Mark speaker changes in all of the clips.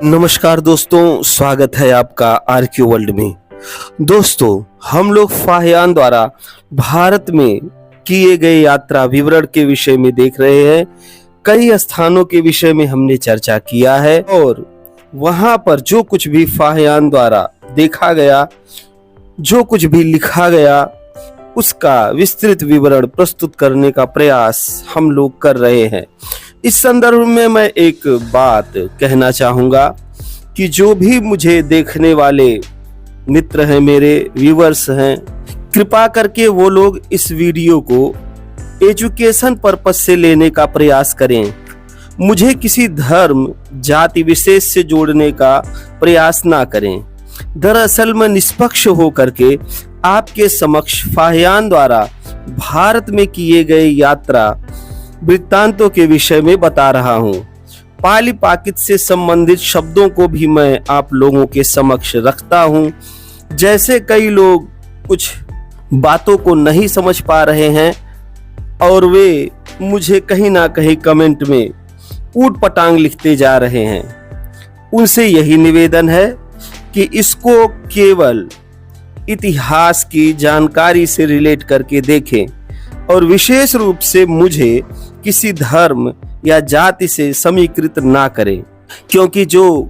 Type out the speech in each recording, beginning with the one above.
Speaker 1: नमस्कार दोस्तों, स्वागत है आपका आरक्यू वर्ल्ड में। दोस्तों, हम लोग फाहियान द्वारा भारत में किए गए यात्रा विवरण के विषय में देख रहे हैं। कई स्थानों के विषय में हमने चर्चा किया है और वहां पर जो कुछ भी फाहियान द्वारा देखा गया, जो कुछ भी लिखा गया, उसका विस्तृत विवरण प्रस्तुत करने का प्रयास हम लोग कर रहे हैं। इस संदर्भ में मैं एक बात कहना चाहूँगा कि जो भी मुझे देखने वाले मित्र हैं, मेरे व्यूअर्स हैं, कृपा करके वो लोग इस वीडियो को एजुकेशन पर्पस से लेने का प्रयास करें। मुझे किसी धर्म जाति विशेष से जोड़ने का प्रयास ना करें। दरअसल मैं निष्पक्ष होकर के आपके समक्ष फाहियान द्वारा भारत में किए गए यात्रा वृत्तांतों के विषय में बता रहा हूँ। पाली पाकित से संबंधित शब्दों को भी मैं आप लोगों के समक्ष रखता हूँ। जैसे कई लोग कुछ बातों को नहीं समझ पा रहे हैं और वे मुझे कहीं ना कहीं कमेंट में ऊट पटांग लिखते जा रहे हैं, उनसे यही निवेदन है कि इसको केवल इतिहास की जानकारी से रिलेट करके देखें और विशेष रूप से मुझे किसी धर्म या जाति से समीकृत ना करें, क्योंकि जो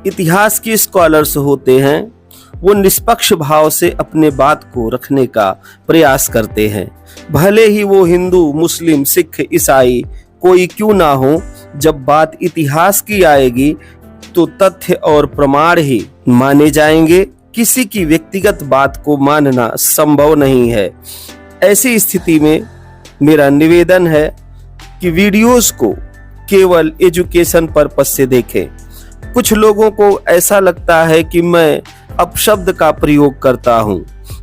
Speaker 1: इतिहास के स्कॉलर्स होते हैं वो निष्पक्ष भाव से अपने बात को रखने का प्रयास करते हैं। भले ही वो हिंदू, मुस्लिम, सिख, ईसाई कोई क्यों ना हो, जब बात इतिहास की आएगी तो तथ्य और प्रमाण ही माने जाएंगे। किसी की व्यक्तिगत बात को मानना संभव नहीं है। ऐसी स्थिति में मेरा निवेदन है कि वीडियोस को केवल एजुकेशन पर्पस से देखें। कुछ लोगों को ऐसा लगता है कि मैं अपशब्द का प्रयोग करता हूं,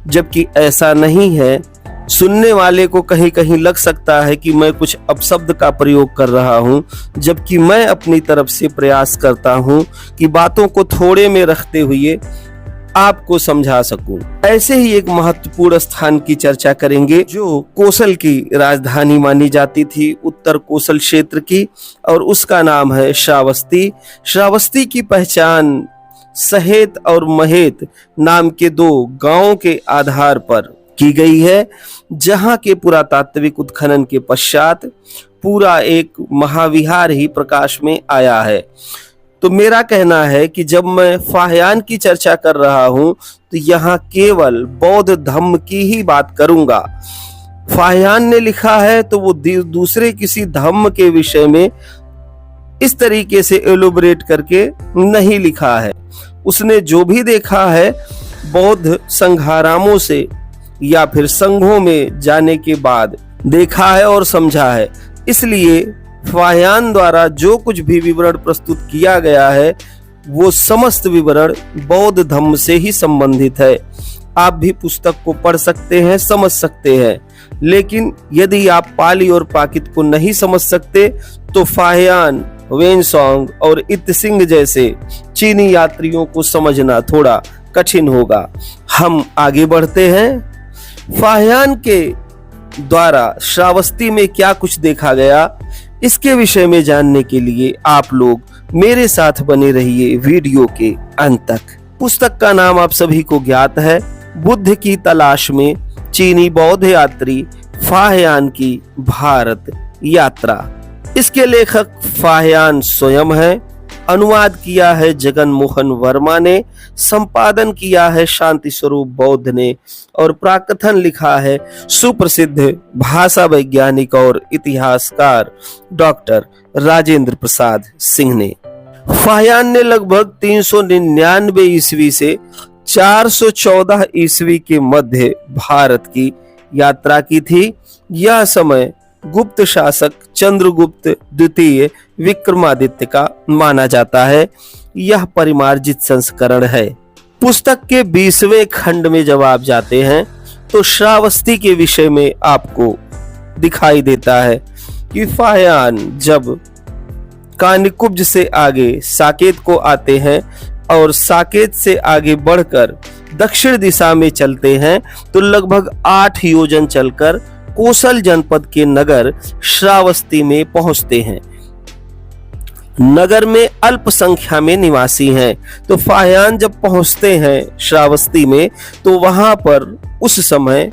Speaker 1: जबकि ऐसा नहीं है। सुनने वाले को कहीं कहीं लग सकता है कि मैं कुछ अपशब्द का प्रयोग कर रहा हूं, जबकि मैं अपनी तरफ से प्रयास करता हूं कि बातों को थोड़े में रखते हुए आपको समझा सकूं। ऐसे ही एक महत्वपूर्ण स्थान की चर्चा करेंगे जो कोसल की राजधानी मानी जाती थी, उत्तर कोसल क्षेत्र की, और उसका नाम है श्रावस्ती। श्रावस्ती की पहचान सहेत और महेत नाम के दो गांवों के आधार पर की गई है, जहां के पुरातात्विक उत्खनन के पश्चात पूरा एक महाविहार ही प्रकाश में आया है। तो मेरा कहना है कि जब मैं फाहियान की चर्चा कर रहा हूं तो यहाँ केवल बौद्ध धम्म की ही बात करूंगा। फाहियान ने लिखा है तो वो दूसरे किसी धम्म के विषय में इस तरीके से एलोबरेट करके नहीं लिखा है। उसने जो भी देखा है बौद्ध संघारामों से या फिर संघों में जाने के बाद देखा है और समझा है। इसलिए फाहियान द्वारा जो कुछ भी विवरण प्रस्तुत किया गया है वो समस्त विवरण बौद्ध धम्म से ही संबंधित है। आप भी पुस्तक को पढ़ सकते हैं, समझ सकते हैं, लेकिन यदि आप पाली और पाकित को नहीं समझ सकते तो फाहियान, वेनसोंग और इत्सिंग जैसे चीनी यात्रियों को समझना थोड़ा कठिन होगा। हम आगे बढ़ते हैं। फाहियान के द्वारा श्रावस्ती में क्या कुछ देखा गया, इसके विषय में जानने के लिए आप लोग मेरे साथ बने रहिए वीडियो के अंत तक। पुस्तक का नाम आप सभी को ज्ञात है, बुद्ध की तलाश में चीनी बौद्ध यात्री फाहियान की भारत यात्रा। इसके लेखक फाहियान स्वयं है। अनुवाद किया है जगन मोहन वर्मा ने, संपादन किया है शांति स्वरूप बौद्ध ने, और प्राकथन लिखा है सुप्रसिद्ध भाषा वैज्ञानिक और इतिहासकार डॉक्टर राजेंद्र प्रसाद सिंह ने। फाहियान ने लगभग 399 ईस्वी से 414 ईस्वी के मध्य भारत की यात्रा की थी। यह समय गुप्त शासक चंद्रगुप्त द्वितीय विक्रमादित्य का माना जाता है। यह परिमार्जित संस्करण है। पुस्तक के 20वें खंड में जब आप जाते हैं तो श्रावस्ती के विषय में आपको दिखाई देता है कि फाहियान जब कानिकुब्ज से आगे साकेत को आते हैं और साकेत से आगे बढ़कर दक्षिण दिशा में चलते हैं तो लगभग 8 योजन चलकर कोसल जनपद के नगर श्रावस्ती में पहुंचते हैं। नगर में अल्प संख्या में निवासी हैं। तो फाहियान जब पहुंचते हैं श्रावस्ती में तो वहां पर उस समय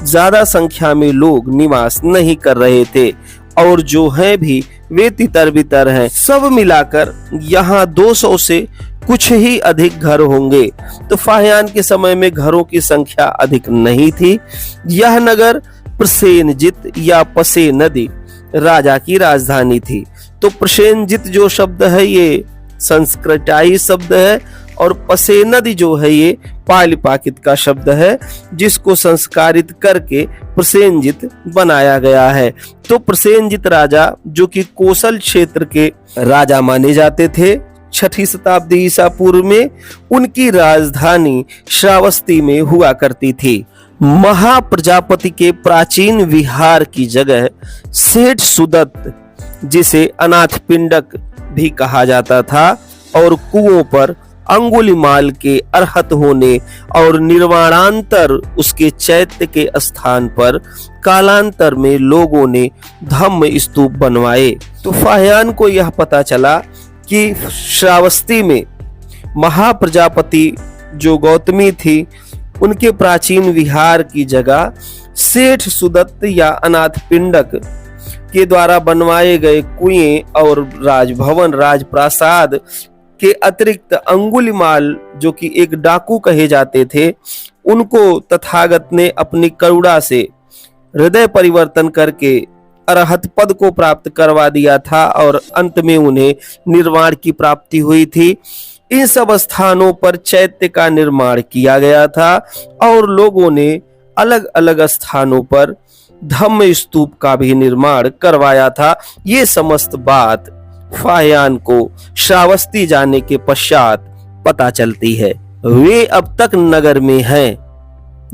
Speaker 1: ज्यादा संख्या में लोग निवास नहीं कर रहे थे, और जो हैं भी वे तितर बितर हैं। सब मिलाकर यहाँ 200 से कुछ ही अधिक घर होंगे। तो फाहियान के समय में घरों की संख्या अधिक नहीं थी। यह नगर प्रसेनजित या पसेनदी राजा की राजधानी थी। तो प्रसेनजित जो शब्द है ये संस्कृताई शब्द है, और पसेनदी जो है ये पाली पाकित का शब्द है, जिसको संस्कारित करके प्रसेनजित बनाया गया है। तो प्रसेनजित राजा जो कि कोसल क्षेत्र के राजा माने जाते थे 6ठी शताब्दी ईसा पूर्व में, उनकी राजधानी श्रावस्ती में हुआ करती थी। महाप्रजापति के प्राचीन विहार की जगह सेठ सुदत्त, जिसे अनाथ पिंडक भी कहा जाता था, और कुओं पर अंगुलिमाल के अर्हत होने और निर्वाणांतर उसके चैत्य के स्थान पर कालांतर में लोगों ने धम्म स्तूप बनवाए। तो फाहियान को यह पता चला कि श्रावस्ती में महाप्रजापति जो गौतमी थी उनके प्राचीन विहार की जगह सेठ सुदत्त या अनाथ पिंडक के द्वारा बनवाए गए कुएं और राजभवन राजप्रासाद के अतिरिक्त अंगुलिमाल जो कि एक डाकू कहे जाते थे, उनको तथागत ने अपनी करुणा से हृदय परिवर्तन करके अरहत पद को प्राप्त करवा दिया था, और अंत में उन्हें निर्वाण की प्राप्ति हुई थी। इन सब स्थानों पर चैत्य का निर्माण किया गया था, और लोगों ने अलग अलग स्थानों पर धम्म स्तूप का भी निर्माण करवाया था। ये समस्त बात फाहियान को श्रावस्ती जाने के पश्चात पता चलती है। वे अब तक नगर में हैं।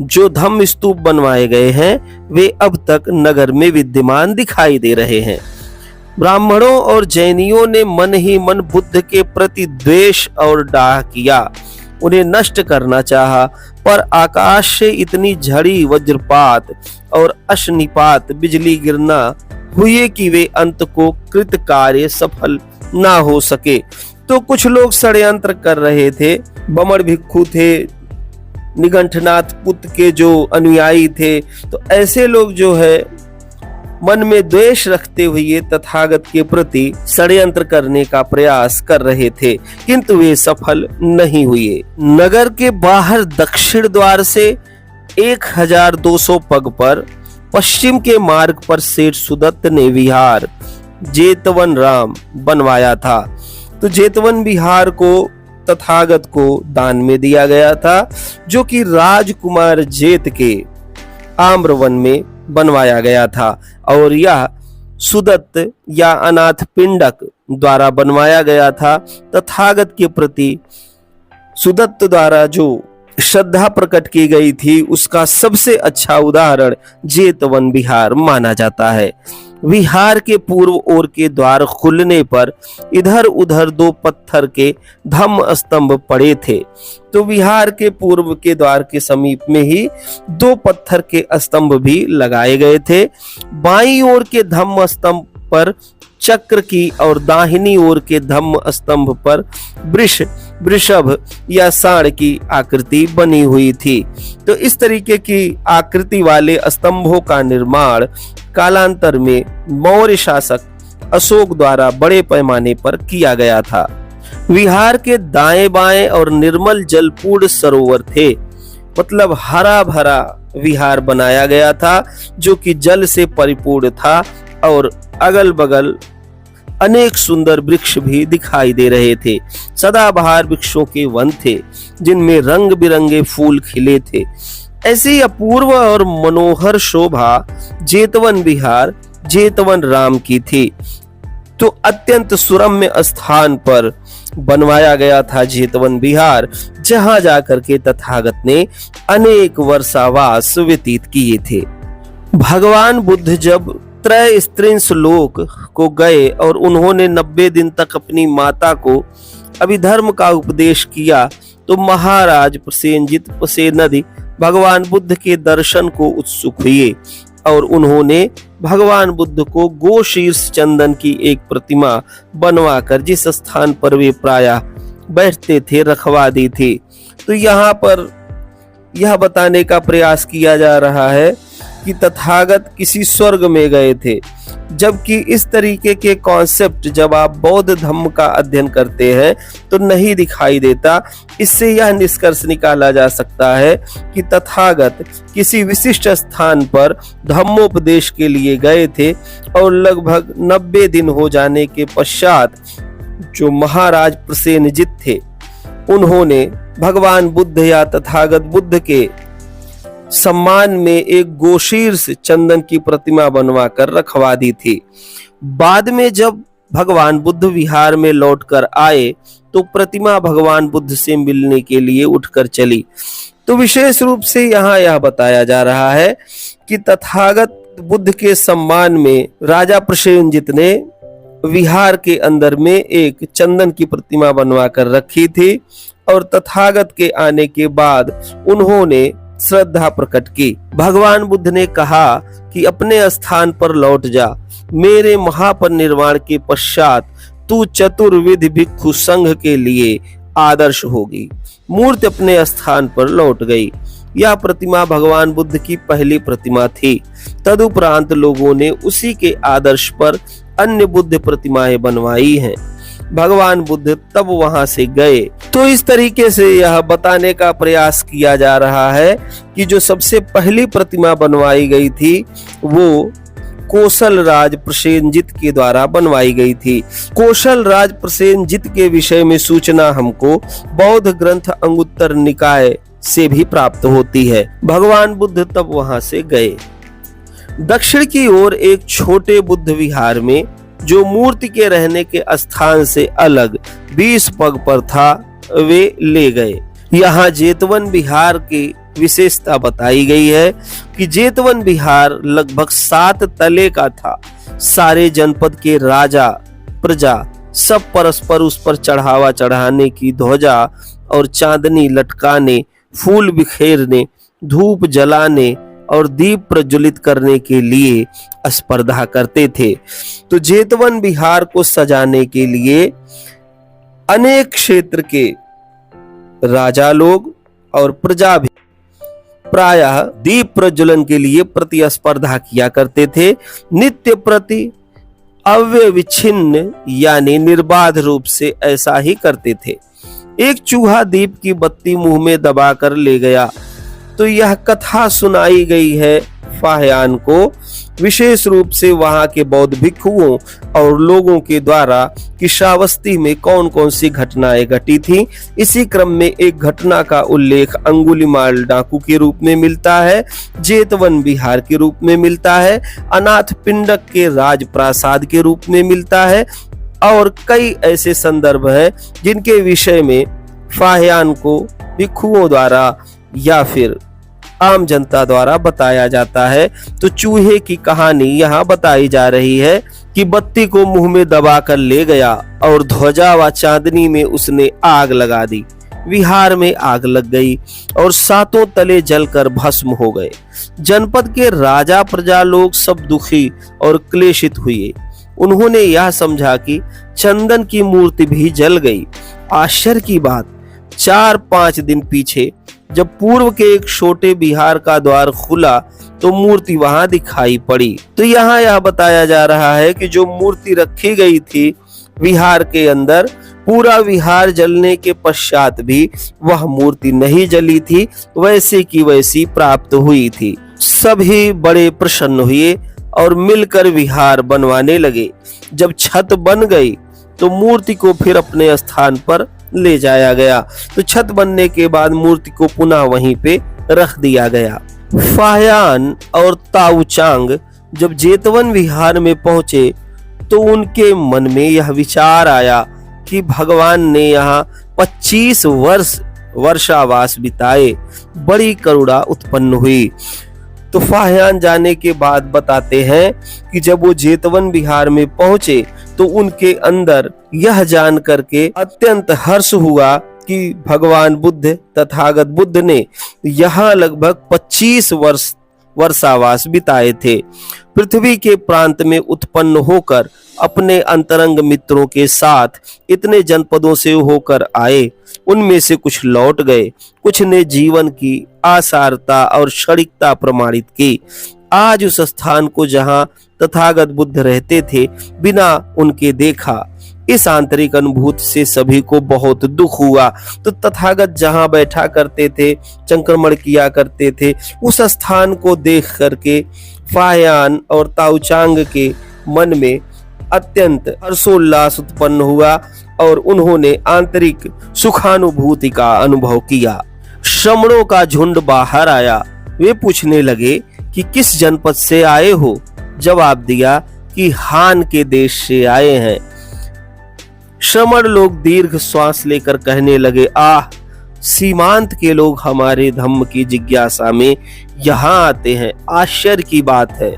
Speaker 1: जो धम्म स्तूप बनवाए गए हैं वे अब तक नगर में विद्यमान दिखाई दे रहे हैं। ब्राह्मणों और जैनियों ने मन ही मन बुद्ध के प्रति द्वेष और डाह किया, उन्हें नष्ट करना चाहा, पर आकाश से इतनी झड़ी वज्रपात और अश्निपात बिजली गिरना हुए कि वे अंत को कृत कार्य सफल ना हो सके। तो कुछ लोग षड्यंत्र कर रहे थे। बमड़ भिक्षु थे, निगंठनाथ पुत्र के जो अनुयायी थे, तो ऐसे लोग जो है मन में द्वेष रखते हुए तथागत के प्रति षड्यंत्र करने का प्रयास कर रहे थे, किंतु वे सफल नहीं हुए। नगर के बाहर दक्षिण द्वार से 1200 पग पर पश्चिम के मार्ग पर सेठ सुदत्त ने विहार जेतवन राम बनवाया था। तो जेतवन विहार को तथागत को दान में दिया गया था, जो कि राजकुमार जेत के आम्रवन में बनवाया गया था, और यह सुदत्त या अनाथ पिंडक द्वारा बनवाया गया था। तथागत के प्रति सुदत्त द्वारा जो श्रद्धा प्रकट की गई थी उसका सबसे अच्छा उदाहरण जेतवन विहार माना जाता है। विहार के पूर्व ओर के द्वार खुलने पर इधर उधर 2 पत्थर के धम्म स्तंभ पड़े थे। तो विहार के पूर्व के द्वार के समीप में ही 2 पत्थर के स्तंभ भी लगाए गए थे। बाईं ओर के धम्म स्तंभ पर चक्र की और दाहिनी ओर के धम्म स्तंभ पर वृषभ या सांड की आकृति बनी हुई थी। तो इस तरीके की आकृति वाले स्तंभों का निर्माण कालांतर में मौर्य शासक अशोक द्वारा बड़े पैमाने पर किया गया था। विहार के दाएं बाएं और निर्मल जलपूर्ण सरोवर थे, मतलब हरा भरा विहार बनाया गया था जो कि जल से परिपूर्ण था, और अगल बगल अनेक सुंदर वृक्ष भी दिखाई दे रहे थे। सदाबहार वृक्षों के वन थे जिनमें रंग बिरंगे फूल खिले थे। ऐसी अपूर्व और मनोहर शोभा जेतवन विहार जेतवन राम की थी। तो अत्यंत सुरम्य स्थान पर बनवाया गया था जेतवन विहार, जहां जाकर के तथागत ने अनेक वर्षावास व्यतीत किए थे। भगवान बुद्ध जब त्रयस्त्रिंश लोक को गए और उन्होंने 90 दिन तक अपनी माता को अभिधर्म का उपदेश किया, तो महाराज प्रसेनजित प्रसेनदी भगवान बुद्ध के दर्शन को उत्सुक हुए और उन्होंने भगवान बुद्ध को गोशीर्ष चंदन की एक प्रतिमा बनवाकर जिस स्थान पर वे प्रायः बैठते थे रखवा दी थी। तो यहाँ पर यह बताने का प्रयास किया जा रहा है कि तथागत किसी स्वर्ग में गए थे, जबकि इस तरीके के कॉन्सेप्ट जब आप बौद्ध धर्म का अध्ययन करते हैं तो नहीं दिखाई देता। इससे यह निष्कर्ष निकाला जा सकता है कि तथागत किसी विशिष्ट स्थान पर धम्मोपदेश के लिए गए थे और लगभग 90 दिन हो जाने के पश्चात जो महाराज प्रसेनजित थे उन्होंने भगवान बुद्ध या तथागत बुद्ध के सम्मान में एक गोशीर्ष चंदन की प्रतिमा बनवा कर रखवा दी थी। बाद में जब भगवान बुद्ध विहार में लौटकर आए तो प्रतिमा भगवान बुद्ध से मिलने के लिए उठकर चली। तो विशेष रूप से यहाँ यह बताया जा रहा है कि तथागत बुद्ध के सम्मान में राजा प्रसेनजित ने विहार के अंदर में एक चंदन की प्रतिमा बनवा कर रखी थी और तथागत के आने के बाद उन्होंने श्रद्धा प्रकट की। भगवान बुद्ध ने कहा कि अपने स्थान पर लौट जा, मेरे महापरिनिर्वाण के पश्चात तू चतुर्विध भिक्षु संघ के लिए आदर्श होगी। मूर्ति अपने स्थान पर लौट गई। यह प्रतिमा भगवान बुद्ध की पहली प्रतिमा थी। तदुपरांत लोगों ने उसी के आदर्श पर अन्य बुद्ध प्रतिमाएं बनवाई हैं। भगवान बुद्ध तब वहां से गए। तो इस तरीके से यह बताने का प्रयास किया जा रहा है कि जो सबसे पहली प्रतिमा बनवाई गई थी वो कौशल राज प्रसेनजित के द्वारा बनवाई गई थी। कौशल राज प्रसेनजित के विषय में सूचना हमको बौद्ध ग्रंथ अंगुत्तर निकाय से भी प्राप्त होती है। भगवान बुद्ध तब वहां से गए। दक्षिण की ओर एक छोटे बुद्ध विहार में जो मूर्ति के रहने के स्थान से अलग 20 पग पर था वे ले गए। यहाँ जेतवन विहार की विशेषता बताई गई है कि जेतवन विहार लगभग 7 तले का था। सारे जनपद के राजा प्रजा सब परस्पर उस पर चढ़ावा चढ़ाने की ध्वजा और चांदनी लटकाने, फूल बिखेरने, धूप जलाने और दीप प्रज्वलित करने के लिए स्पर्धा करते थे। तो जेतवन विहार को सजाने के लिए अनेक क्षेत्र के राजा लोग और प्रजा भी प्रायः दीप प्रज्वलन के लिए प्रतिस्पर्धा किया करते थे। नित्य प्रति अव्यविच्छिन्न यानी निर्बाध रूप से ऐसा ही करते थे। एक चूहा दीप की बत्ती मुंह में दबाकर ले गया। तो यह कथा सुनाई गई है फाह्यान को, विशेष रूप से वहां के बौद्ध भिक्षुओं और लोगों के द्वारा कि श्रावस्ती में कौन कौन सी घटनाएं घटी थी। इसी क्रम में एक घटना का उल्लेख अंगुलीमाल डाकू के रूप में मिलता है, जेतवन विहार के रूप में मिलता है, अनाथ पिंडक के राजप्रासाद के रूप में मिलता है और कई ऐसे संदर्भ हैं जिनके विषय में फाह्यान को भिक्षुओं द्वारा या फिर आम जनता द्वारा बताया जाता है। तो चूहे की कहानी यहाँ बताई जा रही है कि बत्ती को मुंह में दबाकर ले गया और ध्वजा व चांदनी में उसने आग लगा दी। विहार में आग लग गई और 7 तले जलकर भस्म हो गए। जनपद के राजा प्रजा लोग सब दुखी और क्लेशित हुए। उन्होंने यह समझा कि चंदन की मूर्ति भी जल गई। आश्चर्य की बात, 4-5 दिन पीछे जब पूर्व के एक छोटे विहार का द्वार खुला तो मूर्ति वहां दिखाई पड़ी। तो यहाँ यह बताया जा रहा है कि जो मूर्ति रखी गई थी विहार के अंदर, पूरा विहार जलने के पश्चात भी वह मूर्ति नहीं जली थी, वैसे की वैसी प्राप्त हुई थी। सभी बड़े प्रसन्न हुए और मिलकर विहार बनवाने लगे। जब छत बन गई तो मूर्ति को फिर अपने स्थान पर ले जाया गया। तो छत बनने के बाद मूर्ति को पुनः वहीं पे रख दिया गया। फाह्यान और ताऊचांग जब जेतवन विहार में पहुंचे तो उनके मन में यह विचार आया कि भगवान ने यहाँ 25 वर्षावास बिताए। बड़ी करुणा उत्पन्न हुई। तो फाह्यान जाने के बाद बताते हैं कि जब वो जेतवन विहार में पहुंचे तो उनके अंदर यह जान करके अत्यंत हर्ष हुआ कि भगवान बुद्ध तथागत बुद्ध ने यहाँ लगभग 25 वर्ष वर्षावास बिताए थे। पृथ्वी के प्रांत में उत्पन्न होकर अपने अंतरंग मित्रों के साथ इतने जनपदों से होकर आए। उनमें से कुछ लौट गए, कुछ ने जीवन की आसारता और क्षणिकता प्रमाणित की। आज उस स्थान को जहां तथागत बुद्ध रहते थे बिना उनके देखा। इस आंतरिक अनुभूति से सभी को बहुत दुख हुआ। तो तथागत जहां बैठा करते थे, संक्रमण किया करते थे, उस स्थान को देख करके फाहियान और ताओचांग के मन में अत्यंत हर्षोल्लास उत्पन्न हुआ और उन्होंने आंतरिक सुखानुभूति का अनुभव किया। श्रमणों का झुंड बाहर आया। वे पूछने लगे कि किस जनपद से आए हो? जवाब दिया कि हान के देश से आए हैं। श्रमण लोग दीर्घ श्वास लेकर कहने लगे, आह, सीमांत के लोग हमारे धम्म की जिज्ञासा में यहाँ आते हैं, आश्चर्य की बात है।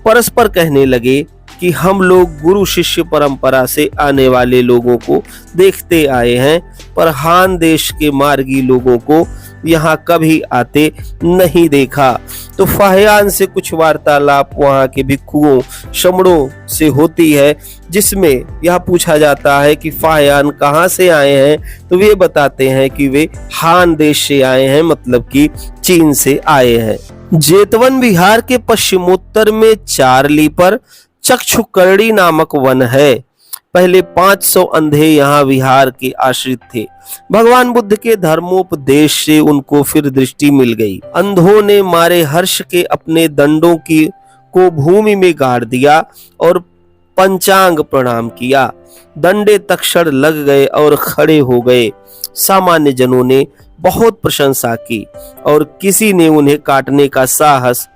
Speaker 1: परस्पर कहने लगे कि हम लोग गुरु शिष्य परंपरा से आने वाले लोगों को देखते आए हैं, पर हान देश के मार्गी लोगों को यहाँ कभी आते नहीं देखा। तो फाहियान से कुछ वार्तालाप वहाँ के भिक्षुओं श्रमणों से होती है, जिसमें यह पूछा जाता है कि फाहियान कहाँ से आए हैं। तो वे बताते हैं कि वे हान देश से आए हैं, मतलब कि चीन से आए हैं। जेतवन विहार के पश्चिमोत्तर में 4 ली पर चक्षुकर्णी नामक वन है। पहले 500 अंधे यहाँ विहार के आश्रित थे। भगवान बुद्ध के धर्मोपदेश से उनको फिर दृष्टि मिल गई। अंधों ने मारे हर्ष के अपने दंडों को भूमि में गाड़ दिया और पंचांग प्रणाम किया। दंडे तक्षण लग गए और खड़े हो गए। सामान्य जनों ने बहुत प्रशंसा की और किसी ने उन्हें काटने का साहस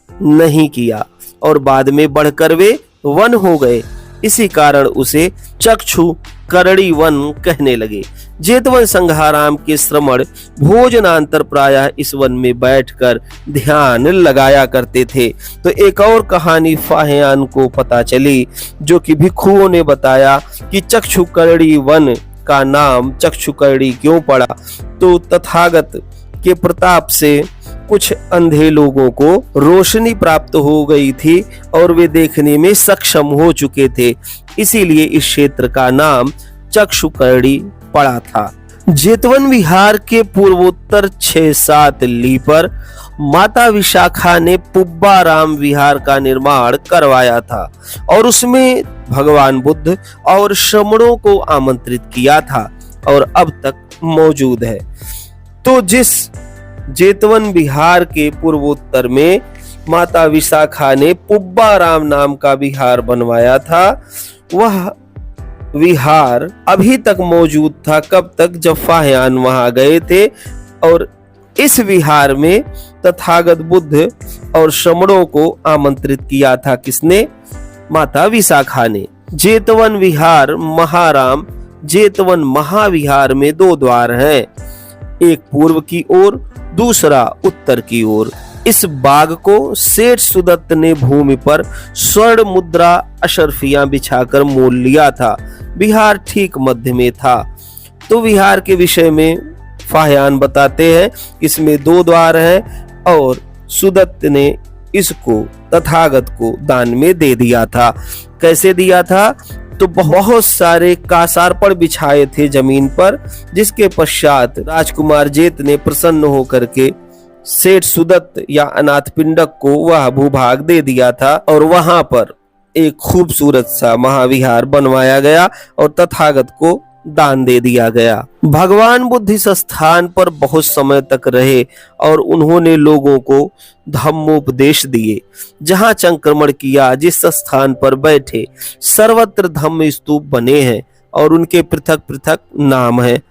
Speaker 1: नहीं किया और बाद में बढ़कर वे वन हो गए। इसी कारण उसे चक्षु करणी वन कहने लगे। जेतवन संघाराम के श्रमण भोजनांतर प्रायः इस वन में बैठकर ध्यान लगाया करते थे। तो एक और कहानी फाहियान को पता चली, जो कि भिक्षुओं ने बताया कि चक्षुकर्णी वन का नाम चक्षुकर्णी क्यों पड़ा। तो तथागत के प्रताप से कुछ अंधे लोगों को रोशनी प्राप्त हो गई थी और वे देखने में सक्षम हो चुके थे, इसीलिए इस क्षेत्र का नाम चक्षुकर्णी पड़ा था। जेतवन विहार के पूर्वोत्तर 6-7 ली पर माता विशाखा ने पुब्बाराम विहार का निर्माण करवाया था और उसमें भगवान बुद्ध और श्रमणों को आमंत्रित किया था और अब तक मौजूद है। तो जिस जेतवन विहार के पूर्वोत्तर में माता विशाखा ने पुब्बाराम नाम का विहार बनवाया था, वह विहार अभी तक मौजूद था। कब तक? जब फाहियान वहां गए थे। और इस विहार में तथागत बुद्ध और श्रमणों को आमंत्रित किया था। किसने? माता विशाखा ने। जेतवन विहार महाराम जेतवन महाविहार में 2 द्वार हैं, एक पूर्व की ओर, दूसरा उत्तर की ओर। इस बाग को सेठ सुदत्त ने भूमि पर स्वर्ण मुद्रा अशर्फियां बिछाकर मोल लिया था। विहार ठीक मध्य में था। तो विहार के विषय में फाहियान बताते हैं, इसमें 2 द्वार हैं और सुदत्त ने इसको तथागत को दान में दे दिया था। कैसे दिया था? तो बहुत सारे कासारपड़ बिछाए थे जमीन पर, जिसके पश्चात राजकुमार जेत ने प्रसन्न होकर के सेठ सुदत्त या अनाथपिंडक को वह भूभाग दे दिया था और वहां पर एक खूबसूरत सा महाविहार बनवाया गया और तथागत को दान दे दिया गया। भगवान बुद्ध इस स्थान पर बहुत समय तक रहे और उन्होंने लोगों को धम्मोपदेश दिए। जहां संक्रमण किया, जिस स्थान पर बैठे, सर्वत्र धम्म स्तूप बने हैं और उनके पृथक पृथक नाम है।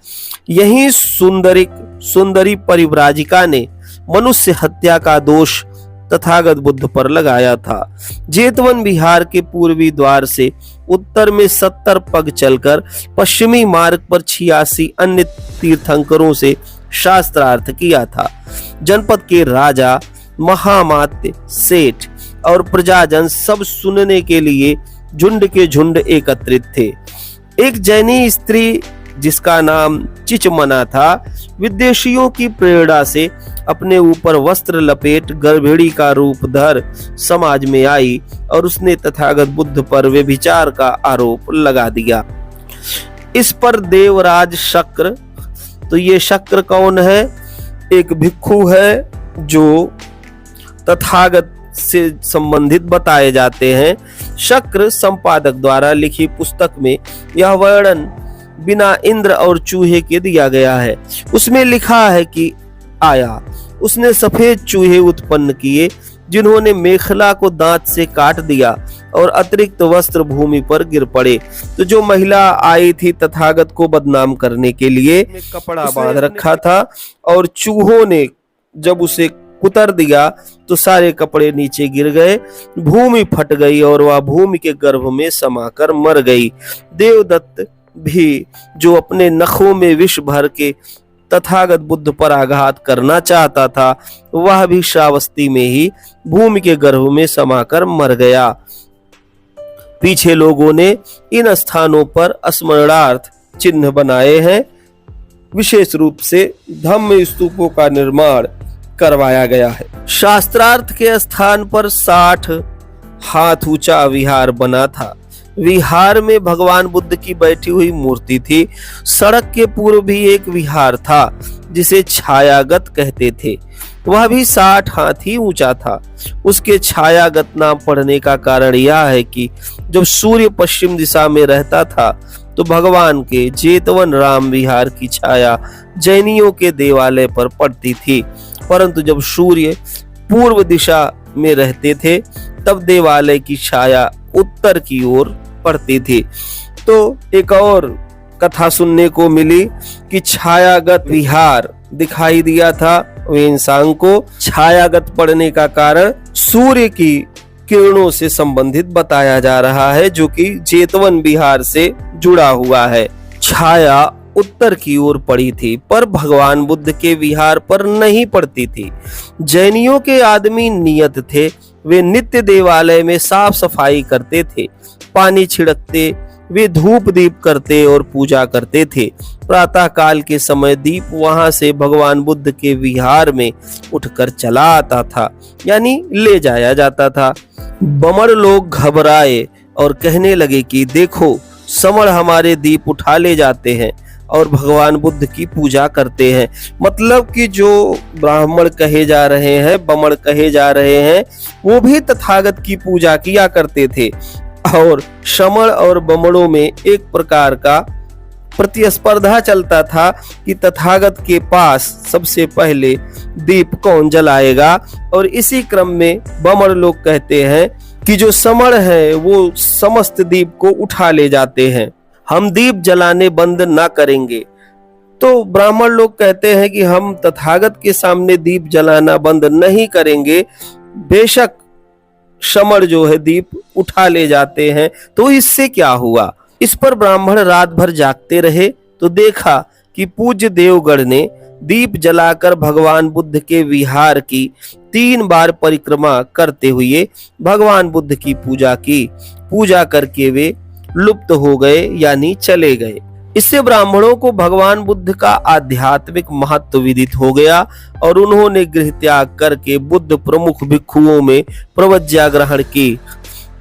Speaker 1: यही सुंदरी परिव्राजिका ने मनुष्य हत्या का दोष तथागत बुद्ध पर लगाया था। जेतवन विहार के पूर्वी द्वार से उत्तर में 70 पग चलकर पश्चिमी मार्ग पर 86 अन्य तीर्थंकरों से शास्त्रार्थ किया था। जनपद के राजा, महामात्य, सेठ और प्रजाजन सब सुनने के लिए झुंड के झुंड एकत्रित थे। एक जैनी स्त्री जिसका नाम चिचमना था, विदेशियों की प्रेरणा से अपने ऊपर वस्त्र लपेट गर्भिणी का रूप धर समाज में आई और उसने तथागत बुद्ध पर व्यभिचार का आरोप लगा दिया। इस पर देवराज शक्र, तो ये शक्र कौन है? एक भिक्षु है जो तथागत से संबंधित बताए जाते हैं। शक्र संपादक द्वारा लिखी पुस्तक में यह वर्णन बिना इंद्र और चूहे के दिया गया है। उसमें लिखा है कि आया, उसने सफेद चूहे उत्पन्न किए जिन्होंने मेखला को दांत से काट दिया और अतिरिक्त वस्त्र भूमि पर गिर पड़े। तो जो महिला आई थी तथागत को बदनाम करने के लिए, कपड़ा बांध रखा था और चूहों ने जब उसे कुतर दिया तो सारे कपड़े नीचे गिर गए, भूमि फट गई और वह भूमि के गर्भ में समाकर मर गई। देवदत्त भी, जो अपने नखों में विष भर के तथागत बुद्ध पर आघात करना चाहता था, वह भी श्रावस्ती में ही भूमि के गर्भ में समाकर मर गया। पीछे लोगों ने इन स्थानों पर स्मरणार्थ चिन्ह बनाए हैं। विशेष रूप से धम्म स्तूपों का निर्माण करवाया गया है। शास्त्रार्थ के स्थान पर 60 हाथ ऊंचा विहार बना था। विहार में भगवान बुद्ध की बैठी हुई मूर्ति थी। सड़क के पूर्व भी एक विहार था जिसे छायागत कहते थे। वह भी 60 हाथ ही ऊंचा था। उसके छायागत नाम पड़ने का कारण यह है कि जब सूर्य पश्चिम दिशा में रहता था तो भगवान के जेतवन राम विहार की छाया जैनियों के देवालय पर पड़ती थी, परंतु जब सूर्य पूर्व दिशा में रहते थे तब देवालय की छाया उत्तर की ओर पड़ती थी। तो एक और कथा सुनने को मिली कि छायागत विहार दिखाई दिया था वेनसांग को। छायागत पड़ने का कारण सूर्य की किरणों से संबंधित बताया जा रहा है, जो कि जेतवन विहार से जुड़ा हुआ है। छाया उत्तर की ओर पड़ी थी पर भगवान बुद्ध के विहार पर नहीं पड़ती थी। जैनियों के आदमी नियत थे। वे नित्य देवालय में साफ सफाई करते थे, पानी छिड़कते, वे धूप दीप करते और पूजा करते थे। प्रातः काल के समय दीप वहां से भगवान बुद्ध के विहार में उठकर चला आता था, यानी ले जाया जाता था। बमड़ लोग घबराए और कहने लगे कि देखो, समण हमारे दीप उठा ले जाते हैं और भगवान बुद्ध की पूजा करते हैं। मतलब कि जो ब्राह्मण कहे जा रहे हैं, बमड़ कहे जा रहे हैं, वो भी तथागत की पूजा किया करते थे। और शमण और बमड़ों में एक प्रकार का प्रतिस्पर्धा चलता था कि तथागत के पास सबसे पहले दीप कौन जलाएगा। और इसी क्रम में बमड़ लोग कहते हैं कि जो समण है वो समस्त दीप को उठा ले जाते हैं, हम दीप जलाने बंद ना करेंगे। तो ब्राह्मण लोग कहते हैं कि हम तथागत के सामने दीप जलाना बंद नहीं करेंगे, बेशक शमर जो है दीप उठा ले जाते हैं, तो इससे क्या हुआ। इस पर ब्राह्मण रात भर जागते रहे तो देखा कि पूज्य देवगढ़ ने दीप जलाकर भगवान बुद्ध के विहार की 3 बार परिक्रमा करते हुए भगवान बुद्ध की पूजा की। पूजा करके वे लुप्त हो गए, यानी चले गए। इससे ब्राह्मणों को भगवान बुद्ध का आध्यात्मिक महत्व विदित हो गया और उन्होंने गृह त्याग करके बुद्ध प्रमुख भिक्षुओं में प्रवज्ञा ग्रहण की।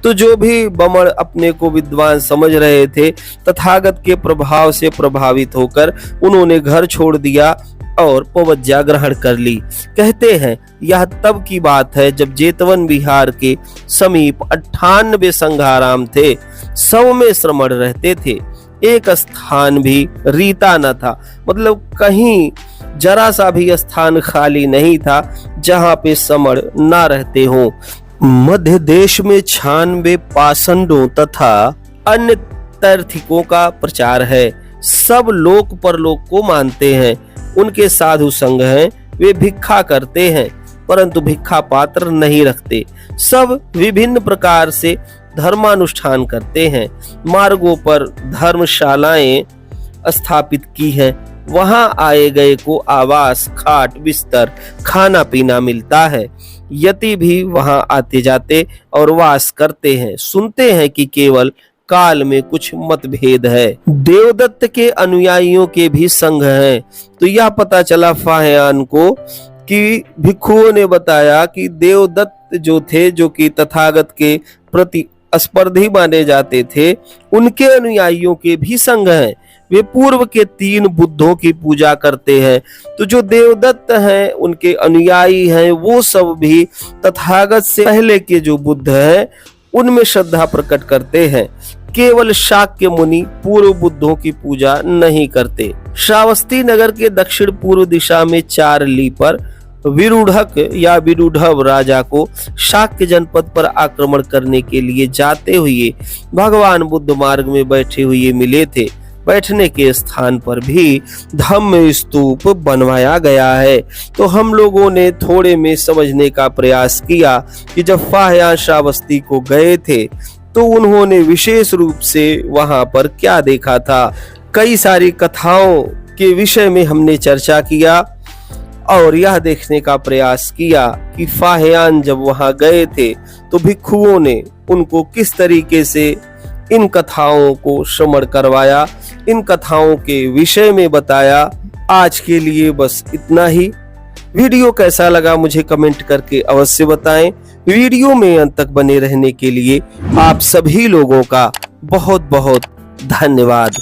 Speaker 1: तो जो भी बमड़ अपने को विद्वान समझ रहे थे, तथागत के प्रभाव से प्रभावित होकर उन्होंने घर छोड़ दिया और प्रवज्ञा ग्रहण कर ली। कहते हैं यह तब की बात है जब जेतवन विहार के समीप 98 संघाराम थे। सब में श्रमण रहते थे, एक स्थान भी रीता न था। मतलब कहीं जरा सा भी स्थान खाली नहीं था जहां पे समण ना रहते हो। मध्य देश में 96 पाषंडों तथा अन्य तैर्थिकों का प्रचार है। सब लोक परलोक को मानते हैं। उनके साधु संघ हैं, वे भिक्षा करते हैं परंतु भिक्षा पात्र नहीं रखते। सब विभिन्न प्रकार से धर्मानुष्ठान करते हैं। मार्गों पर धर्मशालाएं स्थापित की हैं, वहां आए गए को आवास, खाट, बिस्तर, खाना पीना मिलता है। यति भी वहां आते जाते और वास करते हैं। सुनते हैं कि केवल काल में कुछ मतभेद है। देवदत्त के अनुयायियों के भी संघ हैं। तो यह पता चला फाहियान को कि भिक्षुओं ने बताया कि देवदत्त जो थे, जो कि तथागत के प्रति स्पर्धी माने जाते थे, उनके अनुयायियों के भी संघ हैं। वे पूर्व के 3 बुद्धों की पूजा करते हैं। तो जो देवदत्त हैं, उनके अनुयायी हैं, वो सब भी तथागत से पहले के जो बुद्ध हैं उनमें श्रद्धा प्रकट करते हैं। केवल शाक्य मुनि पूर्व बुद्धों की पूजा नहीं करते। श्रावस्ती नगर के दक्षिण पूर्व दिशा में 4 ली पर विरूढ़क या विरूढ़व राजा को शाक्य जनपद पर आक्रमण करने के लिए जाते हुए भगवान बुद्ध मार्ग में बैठे हुए मिले थे। बैठने के स्थान पर भी धम्म स्तूप बनवाया गया है। तो हम लोगों ने थोड़े में समझने का प्रयास किया कि जब फाह्यान श्रावस्ती को गए थे तो उन्होंने विशेष रूप से वहां पर क्या देखा था। कई सारी कथाओं के विषय में हमने चर्चा किया और यह देखने का प्रयास किया कि फाह्यान जब वहां गए थे तो भिक्षुओं ने उनको किस तरीके से इन कथाओं को श्रवण करवाया, इन कथाओं के विषय में बताया। आज के लिए बस इतना ही। वीडियो कैसा लगा मुझे कमेंट करके अवश्य बताएं। वीडियो में अंत तक बने रहने के लिए आप सभी लोगों का बहुत बहुत धन्यवाद।